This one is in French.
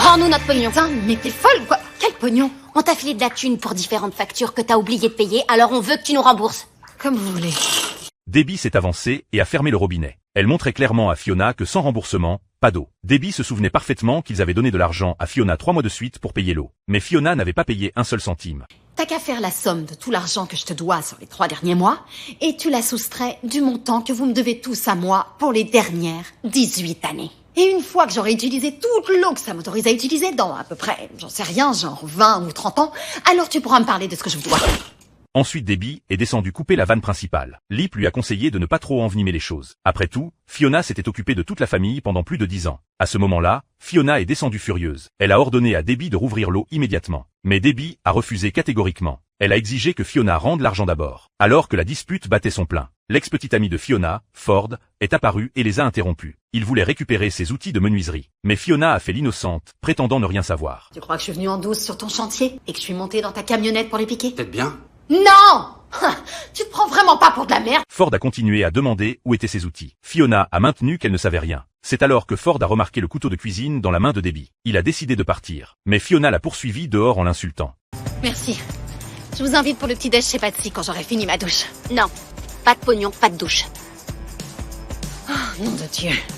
Rends-nous notre pognon. Putain, mais t'es folle ou quoi? Quel pognon? On t'a filé de la thune pour différentes factures que t'as oublié de payer, alors on veut que tu nous rembourses. Comme vous voulez. Debbie s'est avancée et a fermé le robinet. Elle montrait clairement à Fiona que sans remboursement, pas d'eau. Debbie se souvenait parfaitement qu'ils avaient donné de l'argent à Fiona 3 mois de suite pour payer l'eau. Mais Fiona n'avait pas payé un seul centime. T'as qu'à faire la somme de tout l'argent que je te dois sur les 3 derniers mois, et tu la soustrais du montant que vous me devez tous à moi pour les dernières 18 années. Et une fois que j'aurai utilisé toute l'eau que ça m'autorise à utiliser dans à peu près, j'en sais rien, genre 20 ou 30 ans, alors tu pourras me parler de ce que je vous dois. Ensuite Debbie est descendue couper la vanne principale. Lip lui a conseillé de ne pas trop envenimer les choses. Après tout, Fiona s'était occupée de toute la famille pendant plus de 10 ans. À ce moment-là, Fiona est descendue furieuse. Elle a ordonné à Debbie de rouvrir l'eau immédiatement. Mais Debbie a refusé catégoriquement. Elle a exigé que Fiona rende l'argent d'abord. Alors que la dispute battait son plein, l'ex-petite amie de Fiona, Ford, est apparue et les a interrompus. Il voulait récupérer ses outils de menuiserie. Mais Fiona a fait l'innocente, prétendant ne rien savoir. Tu crois que je suis venue en douce sur ton chantier et que je suis montée dans ta camionnette pour les piquer? Peut-être bien. Non! Tu te prends vraiment pas pour de la merde? Ford a continué à demander où étaient ses outils. Fiona a maintenu qu'elle ne savait rien. C'est alors que Ford a remarqué le couteau de cuisine dans la main de Debbie. Il a décidé de partir. Mais Fiona l'a poursuivi dehors en l'insultant. Merci. Je vous invite pour le petit déj chez Patsy quand j'aurai fini ma douche. Non, pas de pognon, pas de douche. Oh, nom de Dieu.